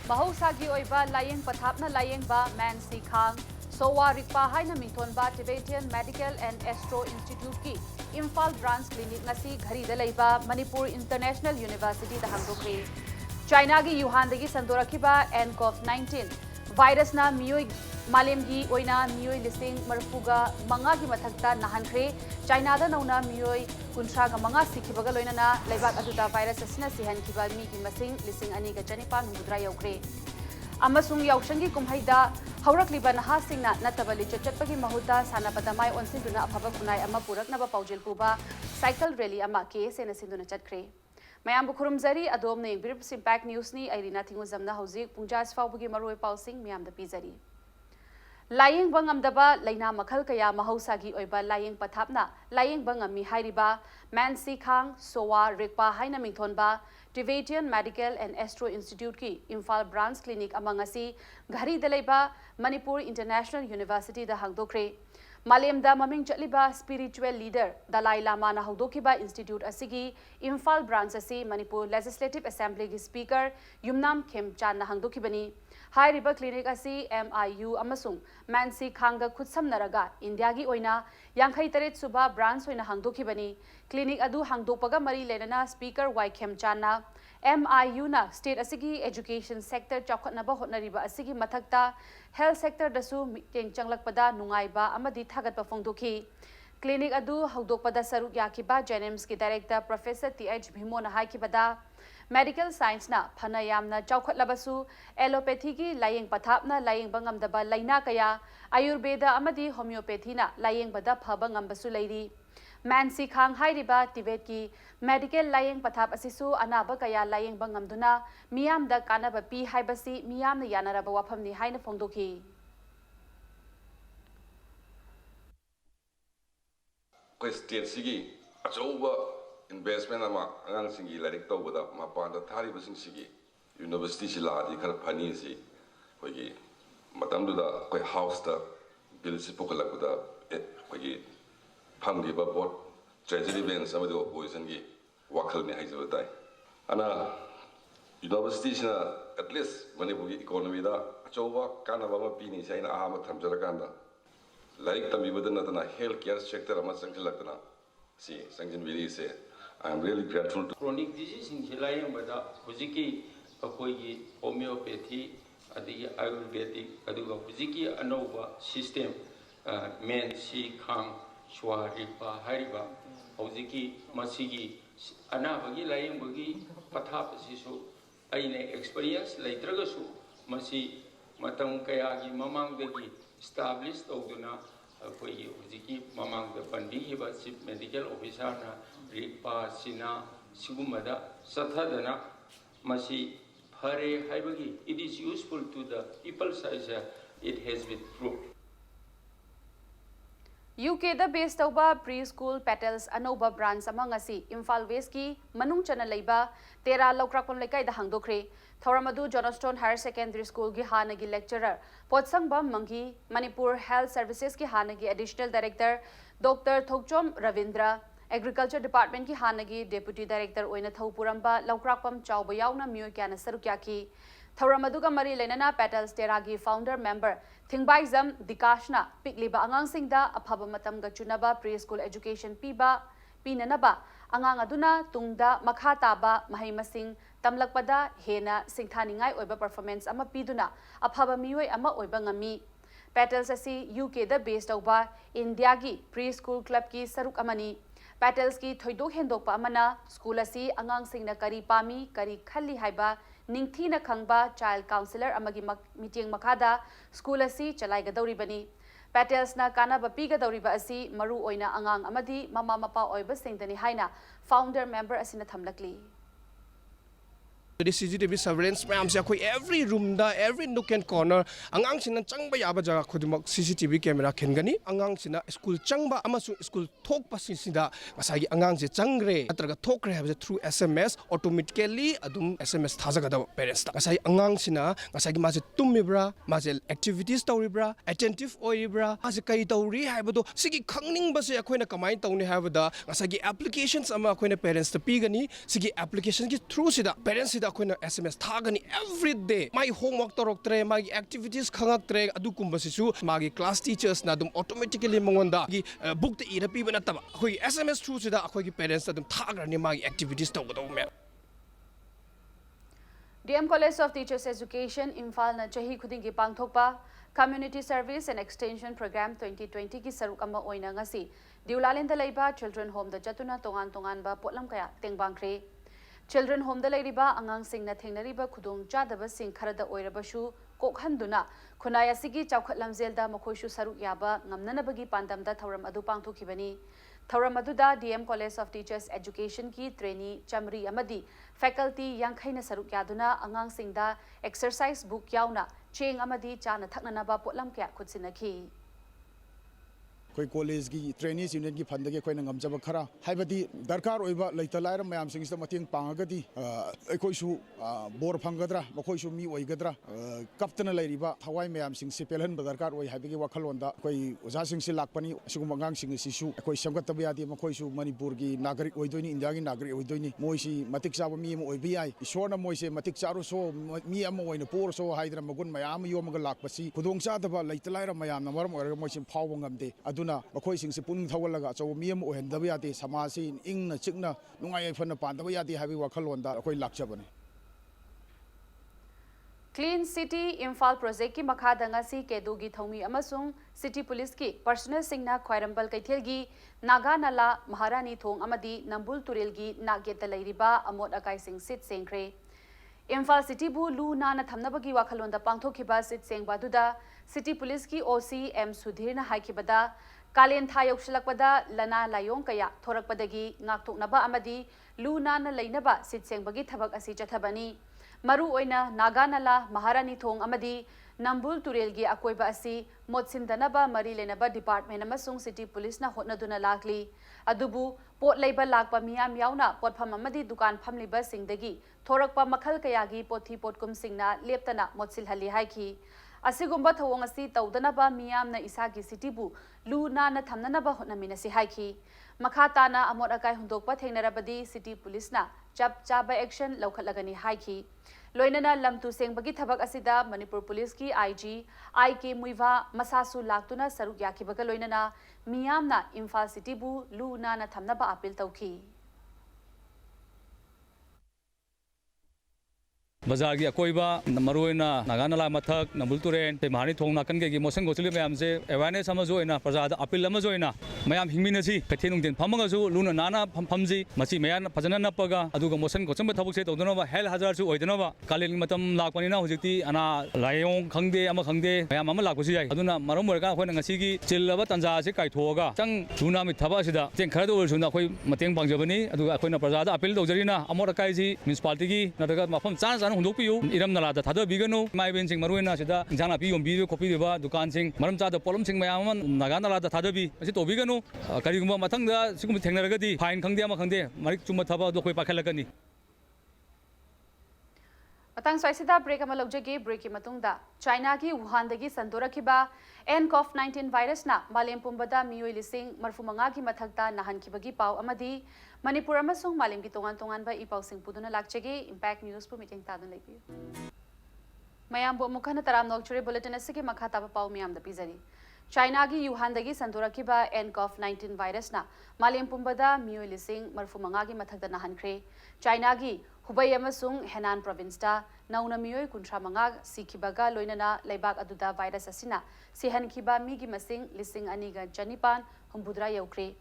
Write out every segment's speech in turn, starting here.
Mahosagi oiba layeng pathapna layeng ba man si khang sowa rikpa haina mingthon ba Tibetan Medical and Astro Institute ki Imphal branch clinic ngasi ghari da leiba Manipur International University da hangdokre China gi Wuhan dagi sandorakiba nCoV-19 virus na miyoi malemgi oina miyoi listing marfuga manga gi mathakta nahankhre China da nauna miyoi kunthra ga manga sikhibaga loina na leibak aduda virus asina sihan kiba mi gi masing lising ani ga chanipan hudra yaukre amasung yaushangi kumhaida haurakliba naha singna natabali chachatpagi mahuta sanabada mai onsinduna afaba kunai ama puraknaba paujil puba cycle rally ama ke sena sinduna chatkre Mayam Bukurumzari, Adom Ning, Birps Impact News ni, Irina Tinguzamna Hauzik, Punjas Faubugi Maroi Pausing, Miam the Pizari. Lying Bangamdaba, Laina Makalkaya, Mahosagi Oiba, Lying Patapna, Lying Bangami Hairiba, Mansi Khang, Sowa, Rikpa, Haina Mingthonba, Tibetan Medical and Astro Institute ki, Imphal Branch Clinic Amangasi, Ghari Deleba, Manipur International University the Hangdokre. Malemda maming chatliba spiritual leader Dalai Lama na haudokiba Institute asigi Imphal branch asi Manipur Legislative Assembly gi Speaker Yumnam Khemchan na hangdokibani Hai riba clinic asi MIU amasung Mansi Khanga khutsamnaraga India gi oina yankhai taret suba branch oina hangdokibani clinic adu hangdokpaga mari lenana Speaker Y Khemchan na MIU na state asigi education sector chakhatnaba hotnariba asigi mathakta health sector dasu miteng changlakpada nungaiba amadi thagatpa phongdokhi clinic adu haudokpada saruk yakiba Jenims ki director Professor TH Bhimo na haikibada medical science na phanayamna chawkhatlabasu allopathy ki layeng pathapna layeng bangamdaba laina kaya ayurveda amadi homeopathy na layeng bada phaba ngambasu leiri Mansi Khang hairiba Tibet ki medical layeng pathap asisu anaba kaya layeng bangamduna miyam da kanaba pi haibasi miyam na yanaraba waphamni haina phongdokhi state sigi achoba investment ama angang singi larik tawbada mapanda thari basing sigi university sila di khar phani si hogi matamduda koi house ta bill si pokalakda hogi phamgiba board treasury bench amadi opposition gi wakhal ne haijabatai ana university sina at least Manipur gi economy da achoba kanaba ma pini saina ahama thamjarakanda like the healthcare sector, I am really grateful to chronic disease in Hilayam Bada, Huziki, Akoyi, homeopathy, Ayurvedic, Aduga, Huziki, Anova system, Men, Si, Kang, Shwa, Ripa, Hariba, Huziki, Masigi, Anabagi, Layam Bagi, Patapasisu, Aine experience, like Dragasu, Masi, Matam Kayagi, Mamang Degi. Established Oguna for Uziki Mamang the Pandihiba Chief Medical Officer na Ripa Sina Sigumada Sathadana Masi Hare Haibagi. It is useful to the people size it has been proved. UK the based over preschool petals Anoba branch among asi Imphal West ki Manung Chana Leiba Tera Lokrakon Lekai the Hangdokre Thoramadu Johnstone Higher Secondary School ki Hanagi lecturer Potsangba Mangi Manipur Health Services ki Hanagi Additional Director Dr. Thokchom Ravindra Agriculture Department ki Hanagi Deputy Director Oina Thopuramba Lokrakpam Chaubayauna Myokyana Sarukyaki Thouramaduga Mari Lenana Petals Teragi founder member Thingbaizam Dikashna Pikliba Angang Singda Aphaba Matamga Chunaba Preschool Education Piba Pinanaba Angang Aduna Tungda Makhataba Mahaimasing Tamlakpada Hena Singthaningai Oiba performance Ama Piduna Aphaba Mioi Ama Oiba Ngami Petals Asi UK the based over India gi Preschool Club ki Saruk Amani Petals ki Thoidok Hendokpa Amana School Asi Angang Singna Kari Pami Kari Khalli Haiba Ningthina Khangba Child Counselor Amagi Meeting Makada School Asi Chalaigadoribani Petals na Kanaba Pigadoriba Asi Maru Oina Angang Amadi Mama Mapa Oiba Singdani Haina founder member Asina Thamlakli The CCTV surveillance ma'am say every room da every nook and corner angang sina changba yaba jaga khudimok CCTV camera khengani angang sina school changba amasu school thok pasin sida masagi angang je changre atraga thokre have through SMS automatically adum SMS thajagada parents ta masai angang sina masagi ma je tumibra ma je activities tawribra attentive oiribra ma je kai tawri haibado sigi khangning ba se akoina kamai tawni habada masagi applications ama akoina parents ta pigani sigi application ki through sida parents sida akoina SMS thagani every day my homework toroktre magi activities khangaktre adu kumbasisu magi class teachers na dum automatically mangonda gi book te ira piba nataba akoi SMS through sida akoi gi parents dum thagrani magi activities tawgado me DM College of Teachers Education Imphal na chahi khuding gi pangthokpa Community Service and Extension Program 2020 ki saruk ama oina ngasi Diulalin da leiba Children Home da jatuna tongan ba potlam kaya tengbangkre Children Home da leiriba angang sing na thengnariba khudong chadaba sing kharada oirabashu kokhanduna khunaya sigi chawkhat lamzel da makhoishu saruk yaba ngamnanabagi pandam da thoram adu pangthokibani Thoram aduda DM College of Teachers Education ki trainee chamri amadi faculty yankhaina saruk yaduna angang singda exercise book yauna cheng amadi chana thaknana ba potlam kya khutsinakhi कोई college की training union की fund के कोई नंगमजब खरा हाइबदी दरकार ओइबा लैता lawyer मयाम सिंग से मतिंग पांगगदी अखोइसु bore फंगद्रा मखोइसु मी ओइगद्रा कप्तन लैरिबा थवाई मयाम सिंग से पेलहन दरकार ओइ हाइबगी वखलवंदा कोई ओजा सिंग से लाकपनी सिगुम मंगांग सिंग सिसु कोई समगतब यादी मखोइसु मणिपुर की नागरिक ओइदोइनी इंडिया की नागरिक ओइदोइनी मोइसी मतिक चाबो मी ओइबी याई ईश्वरना मोइसे मतिक चारो सो मी अम ओइना पोर सो हाइदरा मगुन मयाम योमग लाकपसी खुदोंग चादबा लैता लायर मयाम नमरम ओरग मोइसे फाव ngamde aduna अखोई सिंग से पुनिंग थवलगा चौ मियम ओहनदब यादे समाज इंगना चिकना नुंगाय फन पांदब यादे हाबी वखलवंदा अखोई लाक्चबने Clean City Imphal Project ki makhada ngasi kedugi thomi amasung City Police ki personnel singna khwairambal kaithelgi Naga Nala Maharani Thong amadi Nambul Turelgi Nagyeta leiriba amot akai sing sit sengkre Imphal City bu lu na thamnabagi wakhalonda pangthokhiba sit sengbaduda City Police ki OC M Sudhir na haikibada Kalen tha yokshilakpada lana layong kaya thorakpadagi ngakthoknaba amadi lu na leinaba sit sengbagi thabak asi chathabani maru oina Naganala Maharani Thong amadi Nambul Turelgi akoiba asi motsindanaba mari lenaba department amasung City Police na hotnaduna lakli adubu pot leiba lakpa miyam yauna potpham amadi dukan phamliba singdagi thorakpa makhal kayagi pothi potkum singna leptana motsil hali haiki Asigumba thawong asi tawdanaba miyam na isagi city bu lu na thamnanaba hotnamina si haiki makhata na amot akai hundokpa thengnarabadi City Police na chaba action lawkhatlagani haiki loinana lamtu sengbagi thabak asida Manipur Police ki IG IK muiva masasu laktuna saruk yakibaga loinana miyam na Imphal City bu lu na thamnaba appeal tawki बाजार की अकोइबा मरुइना नागानाला मथक नबुल Tourane ते महानी थोंग नाकन के motion गोचली ma'am से awareness समझोइना प्रजा appeal समझोइना ma'am हिंगमिनसी कथे नुंगदेन फमगसु लुना नाना फमजी मसी man फजना नपगा अदुगा motion गोचम थबक से तौदनबा hello हजार सु ओइदनबा कालिन मतम लाकपनिना हुजिति अना लायों खंगदे अमा खंगदे मैम अमा लाकसु याय अदुना मरम वर्गा अखोना ngasi gi chilaba tanja se kaithoga chang luna mi thaba sida teng khara do ulsuna khoi mateng pangjabani aduga akoina प्रजा अपील तौजरीना अमोर अकाई जी म्युनिसिपालिटी की नदगा मफम चान हुंदोकपियु इरम नलादा थादबिगनु माइबेन सिंग मरुइना सिदा इंजाना पि योंबि खोपिबा दुकान सिंग मरम चादा पोलम सिंग मयाम नागा नलादा थादबि असी तोबिगनु करिगुम मथंगदा सिगुम थेंगनरगदि फाइन खंगदे अमा खंगदे मरिक चुम थबा दो खोइ पाखलगनि Matang Swaisida break amalogje break ki matungda China ki Wuhan dagi sandora nCoV-19 virus na malem pumbada miyoi lising marfumanga ki mathakta nahan ki bagi pau amadi Manipur amasung malem ki tongan ba ipau sing puduna lakchege Impact News pu meeting tadun lepi mayam bo mukhana taram nokchure bulletin asike makhata ba pau miyam da pizari China ki Wuhan dagi sandora nCoV-19 virus na malem pumbada miyoi lising marfumanga ki mathakta nahan khre China ki Hubei amasung Henan province ta nauna miyoi kuntra manga sikhibaga loinana leibak aduda virus asina sihan khiba mi gi masing lising aniga janipan humbudra yaukre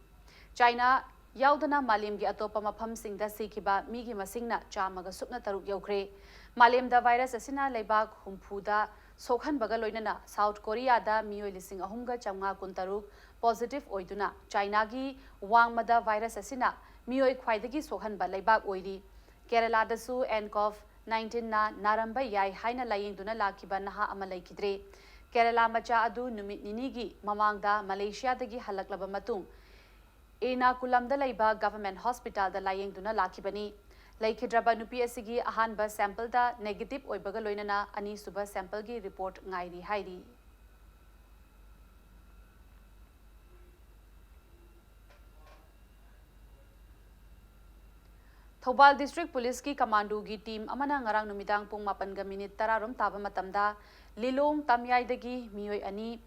China yaudana malim gi atopa mafam singda sikhiba mi gi masingna chamaga sukna taruk yaukre malim da virus asina leibak humphuda sokhan baga loinana South Korea da miyoi lising ahumga chamga kuntaruk positive oiduna China gi wangmada virus asina miyoi khwaidagi sokhan ba leibak oiri Kerala dasu nCoV-19 na naramba yai haina laying duna lakiba naha ama laikidre Kerala macha adu numit ninigi mamangda Malaysia dagi halaklaba matung Ernakulam da laiba government hospital da laying duna lakibani laikhidraba nupi asigi ahanba sample da negative oibaga loinana ani suba sample gi report ngairi hairi Thobal District Police ki Commando gi team amana ngarang numidang pung 8:10 taba matamda Lilong Tamyai miyoi ani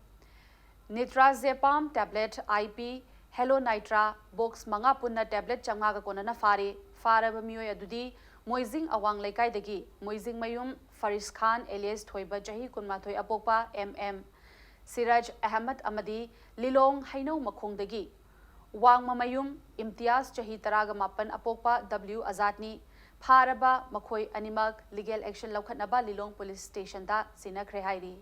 Nitrazepam tablet IP Hello Nitra box manga punna tablet changa ka konana faraba miyoi adudi Moizing awang laikai dagi Moizing mayum Faris Khan alias Thoiba Jahi Kunmathoi Apokpa MM Siraj Ahmad Amadi Lilong Haino Makhongdagi Wang Mamayum Imtiaz Jahi Taraga Mapan Apokpa W Azadni Faraba Makhoi Animak legal action laukhatnaba Lilong Police Station da sinakre hairi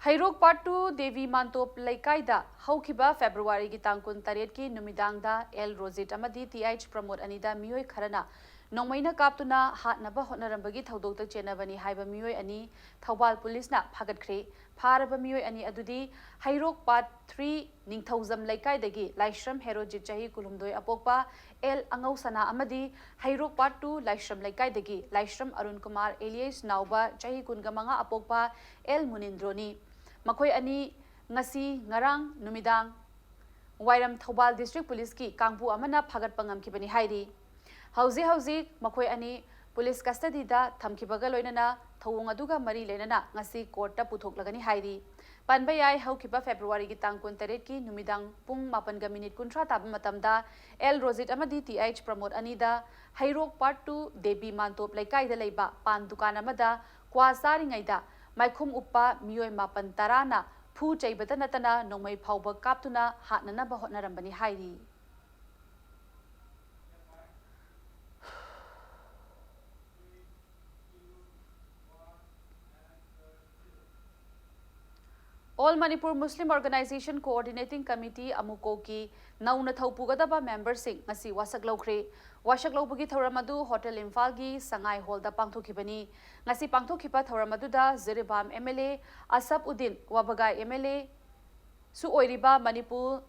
Hairok Part 2 Devi Mantop Laikaida Haukiba February ki tangkun taret ki numidangda El Rosit Amadi TH Promote Anida Miyoi Kharana Nongmaina Kaptuna Hatnaba Honarambagi Thaudokta Chenabani Haiba Miyoi Ani Thobal Police na Phagatkre Faraba Miyoi Ani Adudi Hairok Part 3 Ningthauzam Laikaidagi Laishram Hero Jichahi Kulumdoi Apokpa El Angau Sana Amadi Hairok Part 2 Laishram Laikaidagi Laishram Arun Kumar alias Nauba Chahi Kungamanga Apokpa El Munindroni Makhoi ani ngasi ngarang numidang Wairam Thobal District Police ki Kangpu amana phagat pangam kibani hairi hauzi makhoi ani police custody da thamkibaga loinana thawung aduga mari lenana ngasi court ta puthok lagani hairi panba yai haukiba February ki tangkun taret ki numidang pung 8:13 tab matamda El Rosit amadi TH Promote anida Hairok Part 2 Debi Mantop Laikai da leiba pan dukan amada kwasari ngaida Maikhum Uppa Miyoi Mapan Tarana Pu Chaibata Natana Nongmai Pauba Kaptuna Hatnana Bahotnarambani Hairi All Manipur Muslim Organization Coordinating Committee Amuko ki Nauna Thaupugadaba member sing ngasi wasak laukre wasak laubagi thoramadu Hotel Imphal gi Sangai Hall da pangthokibani ngasi pangthokiba thoramadu da Ziribam MLA Asap Udin Wabagai MLA su oiriba Manipur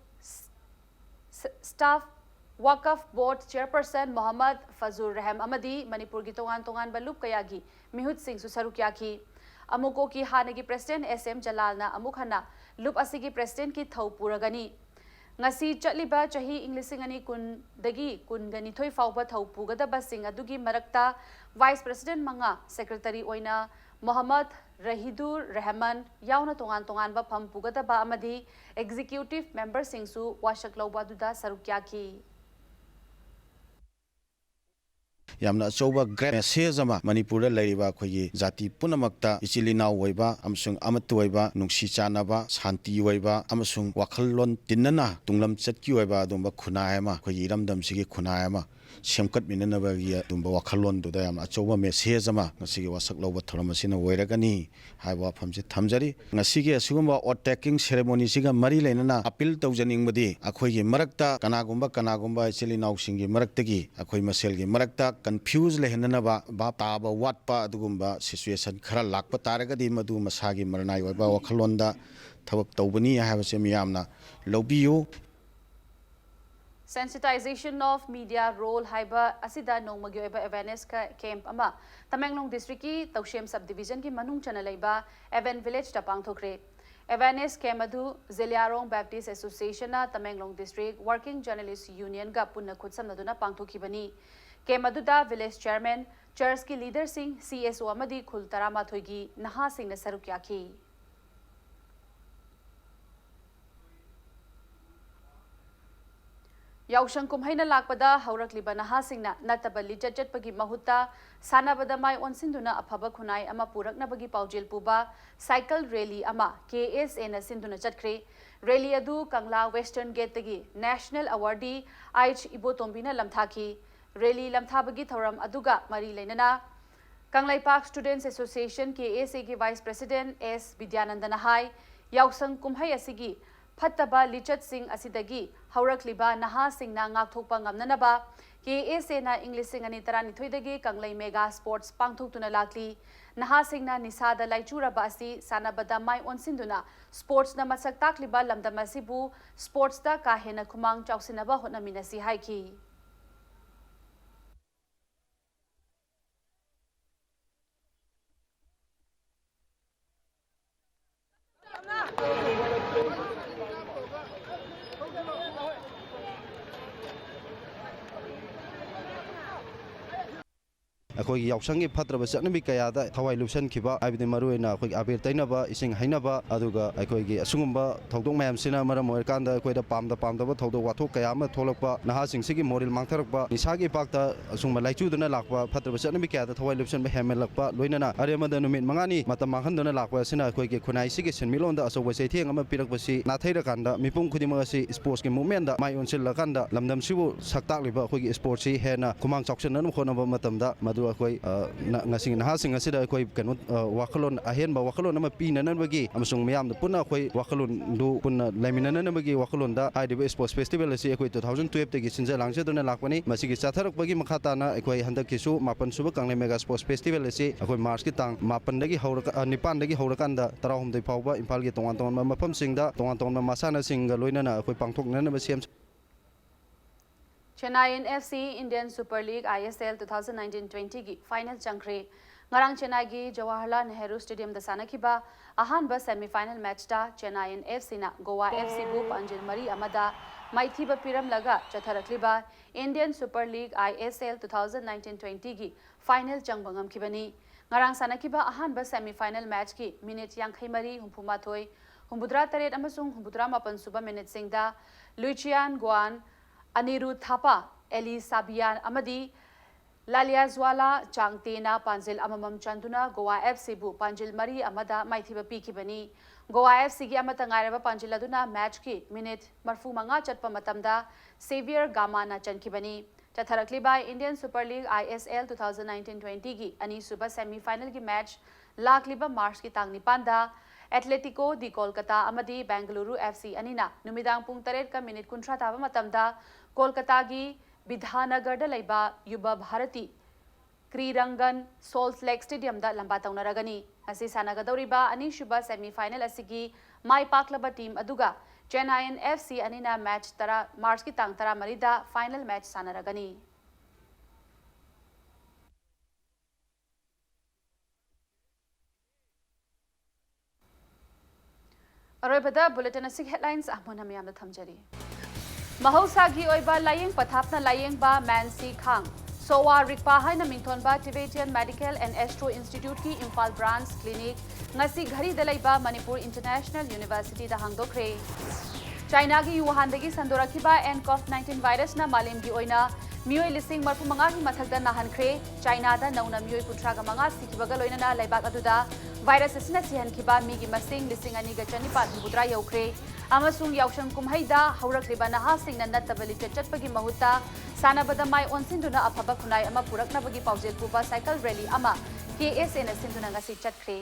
Staff Wakaf Board Chairperson Muhammad Fazur Rahim Amadi Manipur gi tongan balup kayagi Mihut Singh su sarukyaki Amuko ki hanagi President SM Jalalna amukhana lup asigi President ki thau puragani ngasi chatliba chahi Englishingani kun dagi kun gani thoi fauba thau pugadaba sing adugi marakta Vice President manga Secretary oina Muhammad Rahidur Rahman yauna tongan ba pham pugadaba amadi Executive Member singsu washak lauba duda sarukyaki yamna choba great message ama Manipur lariba khogi jati punamakta ichilina oiba amsung amatu oiba nungsi chanaba shanti oiba amsung wakhallon tinna tunglam chatki oiba dumba khuna ama khogi ramdam sigi khuna ama semkat minanaba gi dumba wakhallon du da yamna choba message ama ngasigi wasak loba thoramasina oiragani haiba phamse thamjari ngasigi asugumba attacking ceremony siga mari lenana appeal tawjaningmadi akhoigi marakta kanagumba ichilina singi maraktagi akhoi maselgi marakta confuse lehenanaba ba taba watpa adugumba situation khara lakpa taragadi madu masagi marnai oiba wakhalonda thabak tawbani habase miyamna lobiyu Sensitization of media role haiba asida nongmagi oiba awareness camp ama Tamenglong district ki Tawshem subdivision ki manung chana leiba Evan village ta pangthokre awareness camp adu Zeliarong Baptist Association na Tamenglong district working journalist union ga punna khutsamnaduna pangthokibani camp aduda village chairman church ki leader sing CSO amadi khul tarama thoigi naha sing na sarukyaki Yausang kumhaina lakpada haurakliba nahasingna nataba lichatpagi mahuta sanabada mai onsinduna afaba khunai ama puraknabagi paujel puba cycle rally ama KSA na sinduna chatkre rally adu Kangla Western Gate tagi National Awardee H Ibotombina lamthaki rally lamthabagi thoram aduga mari leinana Kanglai Park Students Association KSA ki Vice President S Vidyanandana hai Yausang kumhai asigi Fattaba lichat sing asidagi haurakliba naha sing na ngakthokpa ngamnanaba KSA na English sing ani tarani thoidagi Kanglai Mega Sports pangthoktuna lakli naha sing na nisada laichuraba asi sanabada mai onsinduna sports na masak takliba lamdamasibu sports da ka hena khumang chausinaba hotnaminasi haiki ꯑꯩꯈꯣꯏꯒꯤ ꯌꯥꯎꯁꯪꯒꯤ ꯐꯠꯇ꯭ꯔꯕ ꯆꯠꯅꯕꯤ ꯀꯌꯥꯗ ꯊꯋꯥꯏ ꯂꯨꯞꯁꯟꯈꯤꯕ ꯍꯥꯏꯕꯗꯤ ꯃꯔꯨꯑꯣꯏꯅ ꯑꯩꯈꯣꯏꯒꯤ ꯑꯕꯦꯔ ꯇꯩꯅꯕ ꯏꯁꯤꯡ ꯍꯩꯅꯕ ꯑꯗꯨꯒ ꯑꯩꯈꯣꯏꯒꯤ ꯑꯁꯤꯒꯨꯝꯕ ꯊꯧꯗꯣꯛ ꯃꯌꯥꯝꯁꯤꯅ ꯃꯔꯝ ꯑꯣꯏꯔꯀꯥꯟꯗ ꯑꯩꯈꯣꯏꯗ ꯄꯥꯝꯗꯕ ꯊꯧꯗꯣꯛ ꯋꯥꯊꯣꯛ ꯀꯌꯥ ꯑꯃ ꯊꯣꯛꯂꯛꯄ ꯅꯍꯥꯁꯤꯡꯁꯤꯒꯤ ꯃꯣꯔꯦꯜ ꯃꯥꯡꯊꯔꯛꯄ ꯅꯤꯁꯥꯒꯤ ꯏꯄꯥꯛꯇ ꯑꯁꯨꯝꯕ ꯂꯥꯏꯆꯨꯗꯨꯅ ꯂꯥꯛꯄ ꯐꯠꯇ꯭ꯔꯕ ꯆꯠꯅꯕꯤ ꯀꯌꯥꯗ ꯊꯋꯥꯏ ꯂꯨꯞꯁꯟꯕ ꯍꯦꯟꯃꯜꯂꯛꯄ ꯂꯣꯏꯅꯅ ꯑꯔꯦꯝꯕꯗ ꯅꯨꯃꯤꯠ 5ꯅꯤ ꯃꯇꯝ ꯃꯥꯡꯍꯟꯗꯨꯅ ꯂꯥꯛꯄ ꯑꯁꯤꯅ ꯑꯩꯈꯣꯏꯒꯤ ꯈꯨꯟꯅꯥꯏꯁꯤꯒꯤ ꯁꯦꯟꯃꯤꯠꯂꯣꯟꯗ ꯑꯆꯧꯕ ꯆꯩꯊꯦꯡ ꯑꯃ ꯄꯤꯔꯛꯄꯁꯤ ꯅꯥꯊꯩꯔꯀꯥꯟꯗ ꯃꯤꯄꯨꯝ ꯈꯨꯗꯤꯡꯃꯛ ꯑꯁꯤ ꯁ꯭ꯄꯣꯔꯠꯁꯀꯤ ꯃꯨꯚꯃꯦꯟꯗ ꯃꯥꯏ ꯑꯣꯟꯁꯤꯜꯂꯀꯥꯟꯗ ꯂꯝꯗꯝꯁꯤꯕꯨ ꯁꯛꯇꯥꯛꯂꯤꯕ ꯑꯩꯈꯣꯏꯒꯤ ꯁ꯭ꯄꯣꯔꯠꯁꯤ ꯍꯦꯟꯅ ꯈꯨꯃꯥꯡ ꯆꯥꯎꯁꯤꯟꯅꯕ ꯍꯣꯠꯅꯕ ꯃꯇꯝꯗ ꯃꯗꯨ ꯑꯩꯈꯣꯏ ꯉꯁꯤꯒꯤ ꯅꯍꯥꯁꯤꯡ ꯑꯁꯤꯗ ꯑꯩꯈꯣꯏ ꯋꯥꯈꯜꯂꯣꯟ ꯑꯍꯦꯟꯕ ꯋꯥꯈꯜꯂꯣꯟ ꯑꯃ ꯄꯤꯅꯅꯕꯒꯤ ꯑꯃꯁꯨꯡ ꯃꯌꯥꯝꯗ ꯄꯨꯟꯅ ꯑꯩꯈꯣꯏ ꯋꯥꯈꯜꯂꯣꯟꯗꯨ ꯄꯨꯟꯅ ꯂꯩꯃꯤꯟꯅꯅꯕꯒꯤ ꯋꯥꯈꯜꯂꯣꯟꯗ ꯍꯥꯏꯔꯤꯕ ꯁ꯭ꯄꯣꯔꯠꯁ ꯐꯦꯁꯇꯤꯚꯦꯜ ꯑꯁꯤ ꯑꯩꯈꯣꯏ 2012ꯇꯒꯤ ꯁꯤꯟꯖ ꯂꯥꯡꯖꯗꯨꯅ ꯂꯥꯛꯄꯅꯤ ꯃꯁꯤꯒꯤ ꯆꯠꯊꯔꯛꯄꯒꯤ ꯃꯈꯥ ꯇꯥꯅ ꯑꯩꯈꯣꯏ ꯍꯟꯗꯛꯀꯤꯁꯨ 7ꯁꯨꯕ ꯀꯪꯂꯩ ꯃꯦꯒꯥ ꯁ꯭ꯄꯣꯔꯠꯁ ꯐꯦꯁꯇꯤꯚꯦꯜ ꯑꯁꯤ ꯑꯩꯈꯣꯏ ꯃꯥꯔꯆꯀꯤ ꯇꯥꯡ 9ꯗꯒꯤ ꯍꯧꯔꯀꯥꯟꯗ 16 ꯐꯥꯎꯕ ꯏꯝꯐꯥꯜꯒꯤ ꯇꯣꯉꯥꯟ-ꯇꯣꯉꯥꯟꯕ ꯃꯐꯝꯁꯤꯡꯗ ꯇꯣꯉꯥꯟ-ꯇꯣꯉꯥꯟꯕ ꯃꯁꯥꯟꯅꯁꯤꯡꯒ ꯂꯣꯏꯅꯅ ꯑꯩꯈꯣꯏ ꯄꯥꯡꯊꯣꯛꯅꯅꯕ ꯁꯦꯝ Chennai FC Indian Super League ISL 2019-20 की final चंखरे ngarang Chennai gi Jawaharlal Nehru Stadium da sanakiba ahanba semi-final match da Chennai FC na Goa FC bu panjil mari amada maithiba piram laga chatharakliba Indian Super League ISL 2019-20 की final changbangam kibani ngarang sanakiba ahanba semi-final match ki minute yankhai mari humpumathoi humbudra taret amasung humbudra mapan suba minute singda Lucian Guan Anirudh Thapa, Eli Sabian Amadi, Lalia Zwala, Changtena, Panjil Amamam Chanduna, Goa FC bu Panjil Mari Amada, Maithiba Pikibani, Goa FC gi Amata Ngairaba Panjiladuna match ki minute Marfu Manga Chatpa Matamda, Xavier Gamana Chankibani, Chatharakliba Indian Super League ISL 2019-20 gi Ani Suba semi-final ki match Lakliba March ki Tangni Panda, Atletico di Kolkata Amadi Bengaluru FC Anina Numidang Pung Taret ka minute kuntra taba matamda Kolkata gi Bidhanagar da laiba Yuba Bharati Krirangan Salt Lake Stadium da lamba taunaragani asi sanagadoriba ani shuba semi-final asigi mai paklaba team aduga Chennai FC Anina match tara March ki tang tara marida final match sanaragani Aroibada bulletin asig headlines ahmona miyam da thamjari Mahausa gi oiba layeng pathapna layeng ba Mansi Khang Sowa Rikpa haina mingthon ba Tibetan Medical and Astro Institute ki Imphal branch clinic ngasi ghari dalaiba Manipur International University da hangdokre China gi Wuhan dagi sandorakhiba nCoV-19 virus na malem gi oina mioi lising marfu manga gi mathakda nahankhre China da nauna mioi putraga manga sikibaga loinana laibak aduda virus asina sihankhiba migi masing lising ani ga chanipa budra yaukre amasung yaushan kumhaida haurakliba naha singna nattabali chatpagi mahuta sanabada mai onsinduna afaba khunai ama puraknabagi paujel puba cycle rally ama KSN sinduna ngasi chatkre